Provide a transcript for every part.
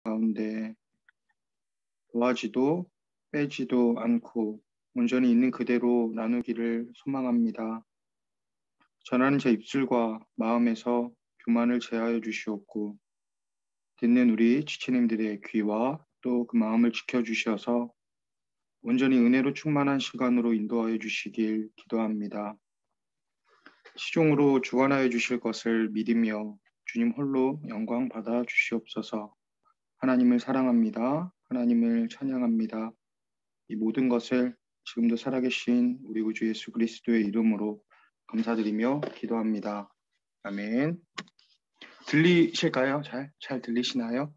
가운데 더하지도 빼지도 않고 온전히 있는 그대로 나누기를 소망합니다. 전하는 제 입술과 마음에서 교만을 제하여 주시옵고 듣는 우리 지체님들의 귀와 또 그 마음을 지켜주셔서 온전히 은혜로 충만한 시간으로 인도하여 주시길 기도합니다. 시종으로 주관하여 주실 것을 믿으며 주님 홀로 영광 받아 주시옵소서. 하나님을 사랑합니다. 하나님을 찬양합니다. 이 모든 것을 지금도 살아계신 우리 구주 예수 그리스도의 이름으로 감사드리며 기도합니다. 아멘. 들리실까요? 잘 들리시나요?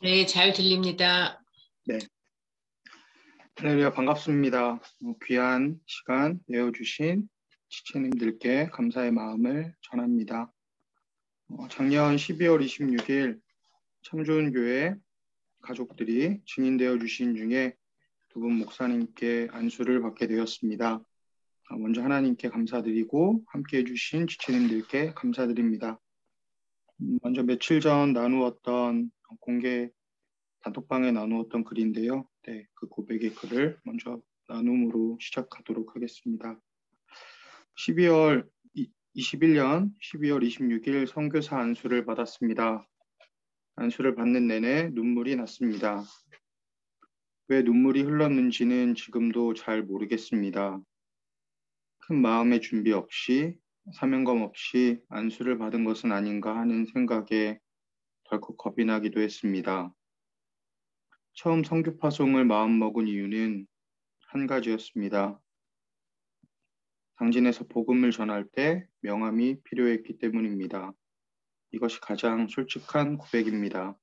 네, 잘 들립니다. 네. 할렐루야, 반갑습니다. 귀한 시간 내어주신 지체님들께 감사의 마음을 전합니다. 작년 12월 26일 참좋은교회 가족들이 증인되어 주신 중에 두 분 목사님께 안수를 받게 되었습니다. 먼저 하나님께 감사드리고 함께해 주신 지체님들께 감사드립니다. 먼저 며칠 전 나누었던 공개 단톡방에 나누었던 글인데요. 네, 그 고백의 글을 먼저 나눔으로 시작하도록 하겠습니다. 21년 12월 26일 선교사 안수를 받았습니다. 안수를 받는 내내 눈물이 났습니다. 왜 눈물이 흘렀는지는 지금도 잘 모르겠습니다. 큰 마음의 준비 없이 사명감 없이 안수를 받은 것은 아닌가 하는 생각에 덜컥 겁이 나기도 했습니다. 처음 선교 파송을 마음먹은 이유는 한 가지였습니다. 당진에서 복음을 전할 때 명함이 필요했기 때문입니다. 이것이 가장 솔직한 고백입니다.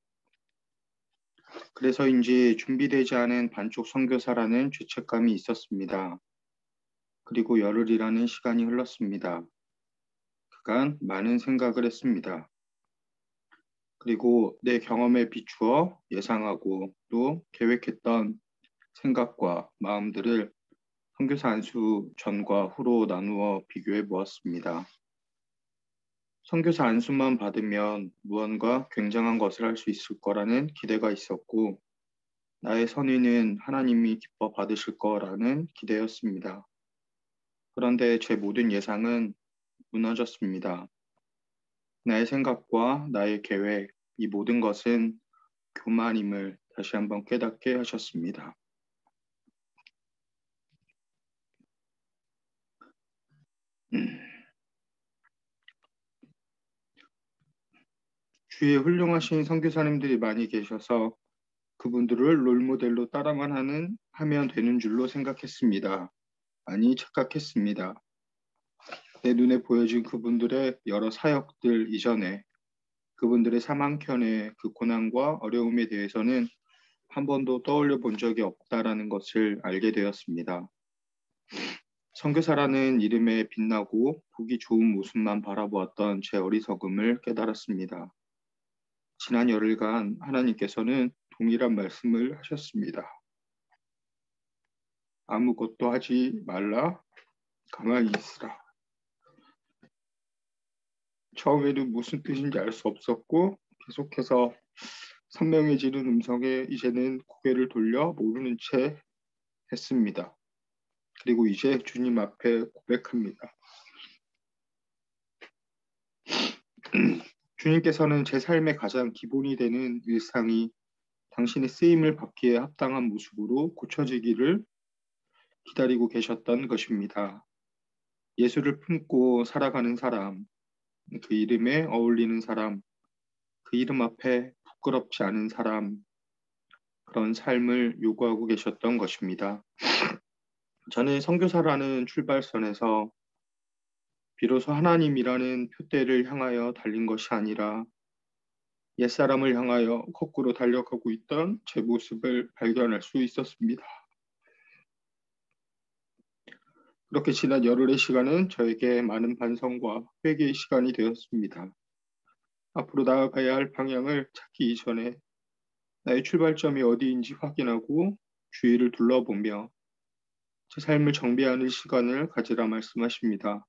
그래서인지 준비되지 않은 반쪽 선교사라는 죄책감이 있었습니다. 그리고 열흘이라는 시간이 흘렀습니다. 그간 많은 생각을 했습니다. 그리고 내 경험에 비추어 예상하고 또 계획했던 생각과 마음들을 선교사 안수 전과 후로 나누어 비교해 보았습니다. 선교사 안수만 받으면 무언가 굉장한 것을 할 수 있을 거라는 기대가 있었고 나의 선의는 하나님이 기뻐 받으실 거라는 기대였습니다. 그런데 제 모든 예상은 무너졌습니다. 나의 생각과 나의 계획, 이 모든 것은 교만임을 다시 한번 깨닫게 하셨습니다. 주위에 훌륭하신 선교사님들이 많이 계셔서 그분들을 롤모델로 따라만 하면 되는 줄로 생각했습니다. 아니, 착각했습니다. 내 눈에 보여진 그분들의 여러 사역들 이전에 그분들의 삶 한켠의 그 고난과 어려움에 대해서는 한 번도 떠올려 본 적이 없다라는 것을 알게 되었습니다. 선교사라는 이름에 빛나고 보기 좋은 모습만 바라보았던 제 어리석음을 깨달았습니다. 지난 열흘간 하나님께서는 동일한 말씀을 하셨습니다. 아무것도 하지 말라, 가만히 있으라. 처음에는 무슨 뜻인지 알 수 없었고 계속해서 선명해지는 음성에 이제는 고개를 돌려 모르는 채 했습니다. 그리고 이제 주님 앞에 고백합니다. 주님께서는 제 삶의 가장 기본이 되는 일상이 당신의 쓰임을 받기에 합당한 모습으로 고쳐지기를 기다리고 계셨던 것입니다. 예수를 품고 살아가는 사람, 그 이름에 어울리는 사람, 그 이름 앞에 부끄럽지 않은 사람, 그런 삶을 요구하고 계셨던 것입니다. 저는 선교사라는 출발선에서 비로소 하나님이라는 표대를 향하여 달린 것이 아니라 옛사람을 향하여 거꾸로 달려가고 있던 제 모습을 발견할 수 있었습니다. 그렇게 지난 열흘의 시간은 저에게 많은 반성과 회개의 시간이 되었습니다. 앞으로 나아가야 할 방향을 찾기 이전에 나의 출발점이 어디인지 확인하고 주위를 둘러보며 제 삶을 정비하는 시간을 가지라 말씀하십니다.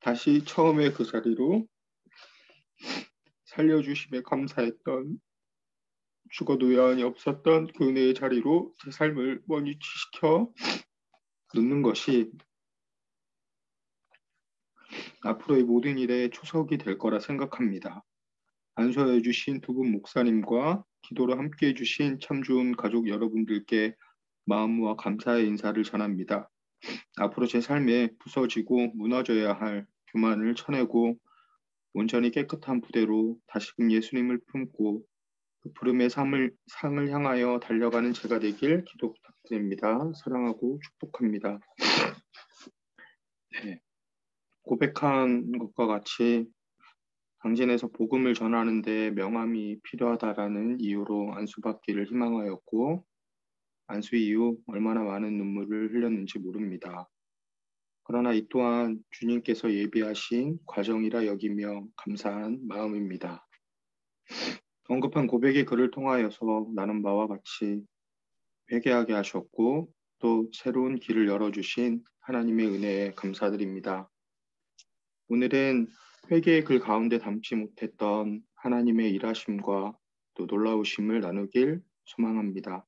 다시 처음의 그 자리로 살려주심에 감사했던, 죽어도 여한이 없었던 그 은혜의 자리로 제 삶을 원위치시켜 놓는 것이 앞으로의 모든 일의 초석이 될 거라 생각합니다. 안수하여 주신 두 분 목사님과 기도로 함께해 주신 참 좋은 가족 여러분들께 마음과 감사의 인사를 전합니다. 앞으로 제 삶에 부서지고 무너져야 할 교만을 쳐내고 온전히 깨끗한 부대로 다시금 예수님을 품고 그 부름의 상을 향하여 달려가는 제가 되길 기도 부탁드립니다. 사랑하고 축복합니다. 네, 고백한 것과 같이 당진에서 복음을 전하는데 명함이 필요하다라는 이유로 안수받기를 희망하였고 안수 이후 얼마나 많은 눈물을 흘렸는지 모릅니다. 그러나 이 또한 주님께서 예비하신 과정이라 여기며 감사한 마음입니다. 언급한 고백의 글을 통하여서 나는 바와 같이 회개하게 하셨고 또 새로운 길을 열어주신 하나님의 은혜에 감사드립니다. 오늘은 회개의 글 가운데 담지 못했던 하나님의 일하심과 또 놀라우심을 나누길 소망합니다.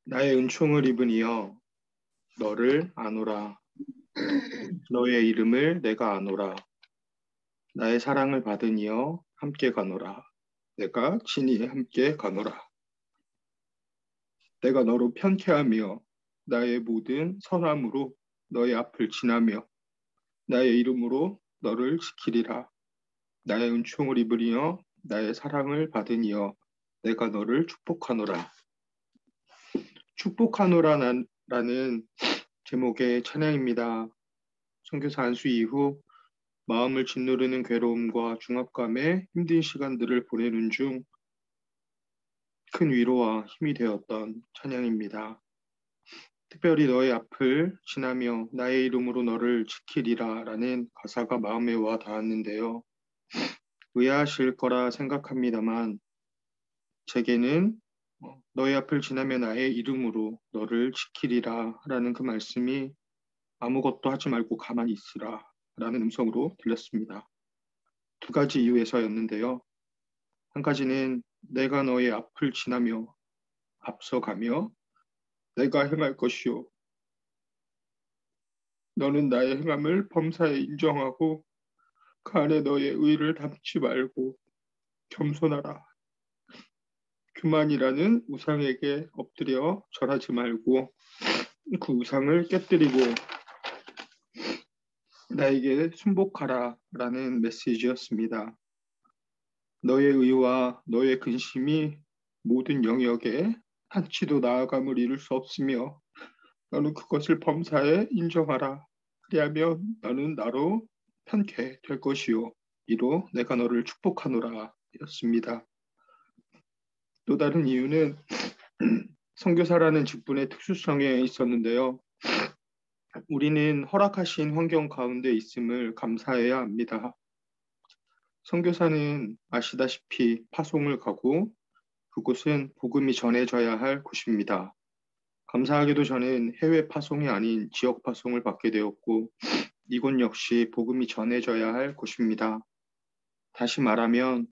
나의 은총을 입은 이여 너를 아노라. 너의 이름을 내가 아노라. 나의 사랑을 받은 이여 함께 가노라. 내가 친히 함께 가노라. 내가 너로 편케하며 나의 모든 선함으로 너의 앞을 지나며 나의 이름으로 너를 지키리라. 나의 은총을 입으리여 나의 사랑을 받으니여 내가 너를 축복하노라. 축복하노라라는 제목의 찬양입니다. 선교사 안수 이후 마음을 짓누르는 괴로움과 중압감에 힘든 시간들을 보내는 중 큰 위로와 힘이 되었던 찬양입니다. 특별히 너의 앞을 지나며 나의 이름으로 너를 지키리라 라는 가사가 마음에 와 닿았는데요. 의아하실 거라 생각합니다만 제게는 너의 앞을 지나며 나의 이름으로 너를 지키리라 라는 그 말씀이 아무것도 하지 말고 가만히 있으라 라는 음성으로 들렸습니다. 두 가지 이유에서였는데요. 한 가지는 내가 너의 앞을 지나며 앞서가며 내가 행할 것이요. 너는 나의 행함을 범사에 인정하고 그 안에 너의 의를 담지 말고 겸손하라. 교만이라는 우상에게 엎드려 절하지 말고 그 우상을 깨뜨리고 나에게 순복하라 라는 메시지였습니다. 너의 의와 너의 근심이 모든 영역에 한치도 나아감을 이룰 수 없으며 너는 그것을 범사에 인정하라. 그리하면 너는 나로 편케 될 것이요. 이로 내가 너를 축복하노라 였습니다. 또 다른 이유는 선교사라는 직분의 특수성에 있었는데요. 우리는 허락하신 환경 가운데 있음을 감사해야 합니다. 선교사는 아시다시피 파송을 가고 그곳은 복음이 전해져야 할 곳입니다. 감사하게도 저는 해외 파송이 아닌 지역 파송을 받게 되었고 이곳 역시 복음이 전해져야 할 곳입니다. 다시 말하면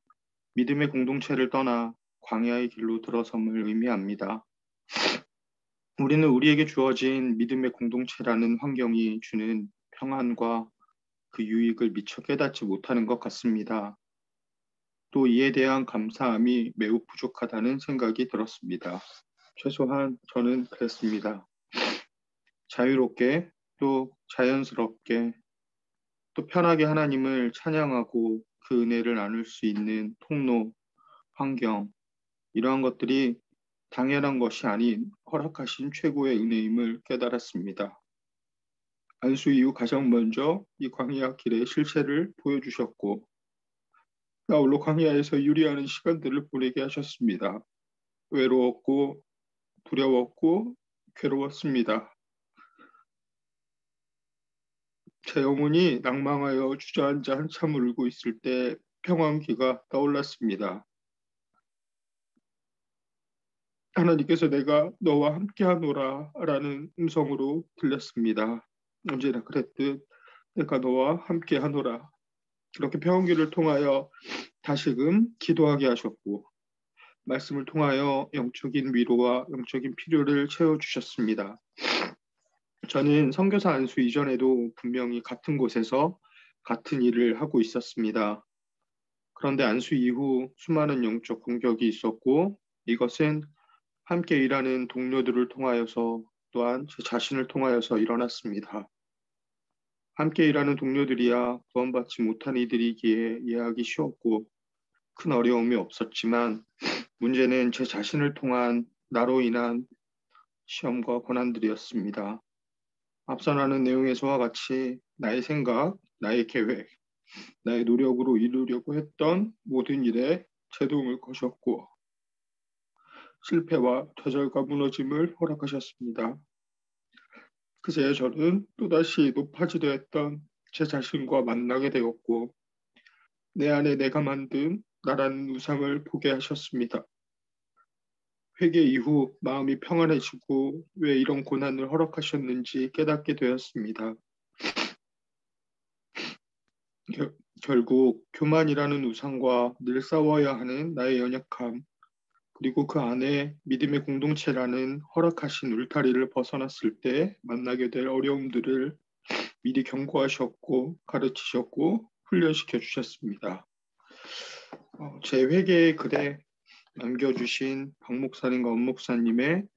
믿음의 공동체를 떠나 광야의 길로 들어섬을 의미합니다. 우리는 우리에게 주어진 믿음의 공동체라는 환경이 주는 평안과 그 유익을 미처 깨닫지 못하는 것 같습니다. 또 이에 대한 감사함이 매우 부족하다는 생각이 들었습니다. 최소한 저는 그랬습니다. 자유롭게 또 자연스럽게 또 편하게 하나님을 찬양하고 그 은혜를 나눌 수 있는 통로, 환경 이러한 것들이 당연한 것이 아닌 허락하신 최고의 은혜임을 깨달았습니다. 안수 이후 가장 먼저 이 광야 길의 실체를 보여주셨고 나홀로 광야에서 유리하는 시간들을 보내게 하셨습니다. 외로웠고 두려웠고 괴로웠습니다. 제 영혼이 낭망하여 주저앉아 한참 울고 있을 때 평안기가 떠올랐습니다. 하나님께서 내가 너와 함께하노라 라는 음성으로 들렸습니다. 언제나 그랬듯 내가 너와 함께하노라. 그렇게 평안기를 통하여 다시금 기도하게 하셨고 말씀을 통하여 영적인 위로와 영적인 필요를 채워주셨습니다. 저는 선교사 안수 이전에도 분명히 같은 곳에서 같은 일을 하고 있었습니다. 그런데 안수 이후 수많은 영적 공격이 있었고 이것은 함께 일하는 동료들을 통하여서 또한 제 자신을 통하여서 일어났습니다. 함께 일하는 동료들이야 구원받지 못한 이들이기에 이해하기 쉬웠고 큰 어려움이 없었지만 문제는 제 자신을 통한 나로 인한 시험과 고난들이었습니다. 앞서 나눈 내용에서와 같이 나의 생각, 나의 계획, 나의 노력으로 이루려고 했던 모든 일에 제동을 거셨고 실패와 좌절과 무너짐을 허락하셨습니다. 그제야 저는 또다시 높아지려 했던 제 자신과 만나게 되었고 내 안에 내가 만든 나라는 우상을 보게 하셨습니다. 회개 이후 마음이 평안해지고 왜 이런 고난을 허락하셨는지 깨닫게 되었습니다. 결국 교만이라는 우상과 늘 싸워야 하는 나의 연약함, 그리고 그 안에 믿음의 공동체라는 허락하신 울타리를 벗어났을 때 만나게 될 어려움들을 미리 경고하셨고 가르치셨고 훈련시켜 주셨습니다. 제 회개의 글에 남겨주신 박 목사님과 엄 목사님의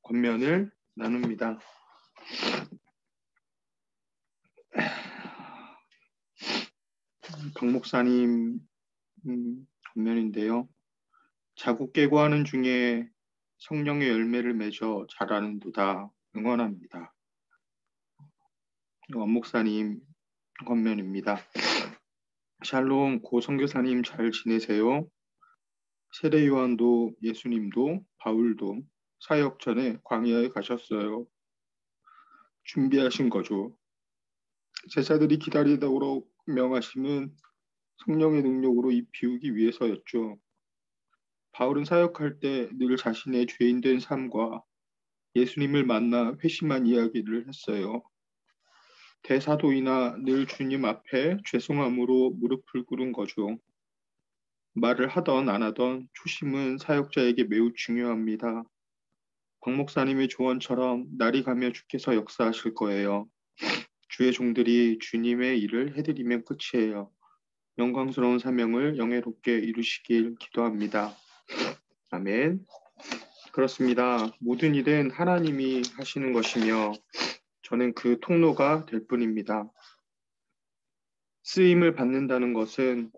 권면을 나눕니다. 박 목사님 권면인데요. 자국 깨고하는 중에 성령의 열매를 맺어 자라는도다 응원합니다. 엄 목사님 권면입니다. 샬롬 고 선교사님 잘 지내세요? 세례 요한도 예수님도 바울도 사역 전에 광야에 가셨어요. 준비하신 거죠. 제자들이 기다리도록 명하심은 성령의 능력으로 입 비우기 위해서였죠. 바울은 사역할 때 늘 자신의 죄인된 삶과 예수님을 만나 회심한 이야기를 했어요. 대사도이나 늘 주님 앞에 죄송함으로 무릎을 꿇은 거죠. 말을 하던 안 하던 초심은 사역자에게 매우 중요합니다. 박 목사님의 조언처럼 날이 가며 주께서 역사하실 거예요. 주의 종들이 주님의 일을 해드리면 끝이에요. 영광스러운 사명을 영예롭게 이루시길 기도합니다. 아멘. 그렇습니다. 모든 일은 하나님이 하시는 것이며 저는 그 통로가 될 뿐입니다. 쓰임을 받는다는 것은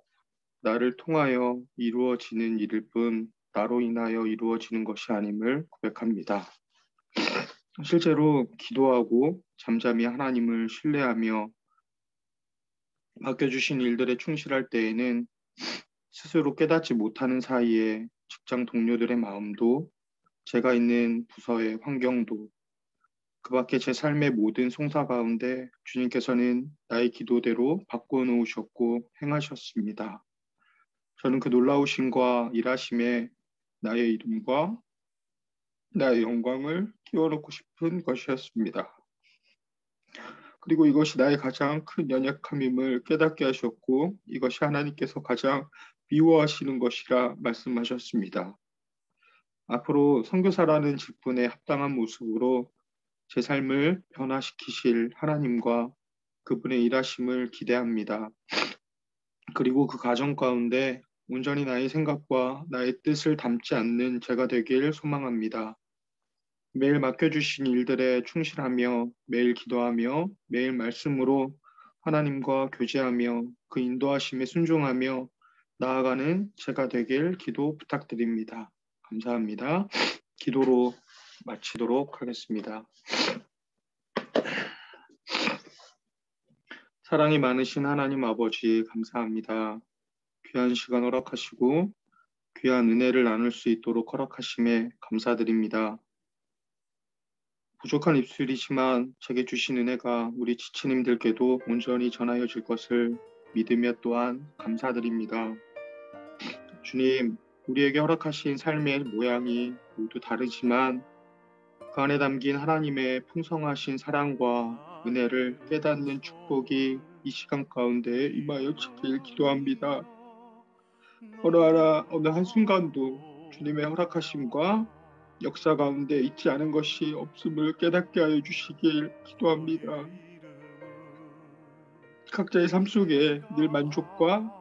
나를 통하여 이루어지는 일일 뿐 나로 인하여 이루어지는 것이 아님을 고백합니다. 실제로 기도하고 잠잠히 하나님을 신뢰하며 맡겨주신 일들에 충실할 때에는 스스로 깨닫지 못하는 사이에 직장 동료들의 마음도 제가 있는 부서의 환경도 그 밖에 제 삶의 모든 송사 가운데 주님께서는 나의 기도대로 바꿔놓으셨고 행하셨습니다. 저는 그 놀라우심과 일하심에 나의 이름과 나의 영광을 끼워놓고 싶은 것이었습니다. 그리고 이것이 나의 가장 큰 연약함임을 깨닫게 하셨고 이것이 하나님께서 가장 미워하시는 것이라 말씀하셨습니다. 앞으로 선교사라는 직분에 합당한 모습으로 제 삶을 변화시키실 하나님과 그분의 일하심을 기대합니다. 그리고 그 과정 가운데 온전히 나의 생각과 나의 뜻을 담지 않는 제가 되길 소망합니다. 매일 맡겨주신 일들에 충실하며 매일 기도하며 매일 말씀으로 하나님과 교제하며 그 인도하심에 순종하며 나아가는 제가 되길 기도 부탁드립니다. 감사합니다. 기도로 마치도록 하겠습니다. 사랑이 많으신 하나님 아버지 감사합니다. 귀한 시간 허락하시고 귀한 은혜를 나눌 수 있도록 허락하심에 감사드립니다. 부족한 입술이지만 제게 주신 은혜가 우리 지체님들께도 온전히 전하여질 것을 믿으며 또한 감사드립니다. 주님, 우리에게 허락하신 삶의 모양이 모두 다르지만 그 안에 담긴 하나님의 풍성하신 사랑과 은혜를 깨닫는 축복이 이 시간 가운데 임하여 주길 기도합니다. 어느 한순간도 주님의 허락하심과 역사 가운데 있지 않은 것이 없음을 깨닫게 하여 주시길 기도합니다. 각자의 삶 속에 늘 만족과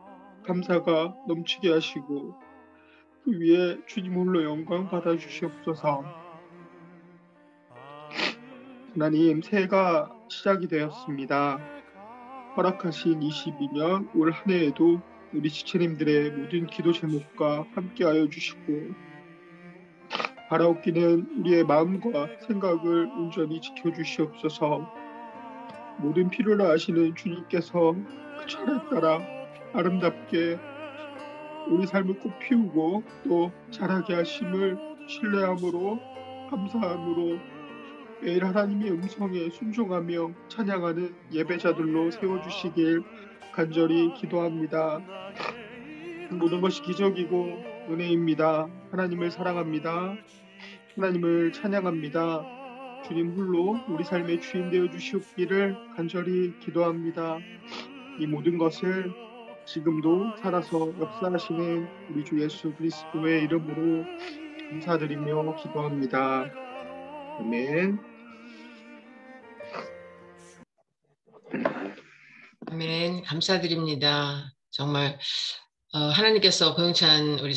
감사가 넘치게 하시고 그 위에 주님 홀로 영광 받아주시옵소서. 하나님, 새해가 시작이 되었습니다. 허락하신 22년 올 한 해에도 우리 지체님들의 모든 기도 제목과 함께하여 주시고 바라옵기는 우리의 마음과 생각을 온전히 지켜주시옵소서. 모든 필요를 아시는 주님께서 그 철에 따라 아름답게 우리 삶을 꽃피우고 또 자라게 하심을 신뢰함으로 감사함으로 매일 하나님의 음성에 순종하며 찬양하는 예배자들로 세워주시길 간절히 기도합니다. 모든 것이 기적이고 은혜입니다. 하나님을 사랑합니다. 하나님을 찬양합니다. 주님 홀로 우리 삶의 주인 되어 주시옵기를 간절히 기도합니다. 이 모든 것을 지금도 살아서 역사하시는 우리 주 예수 그리스도의 이름으로 감사드리며 기도합니다. 아멘. 아멘. 감사드립니다. 정말 하나님께서 고영찬 우리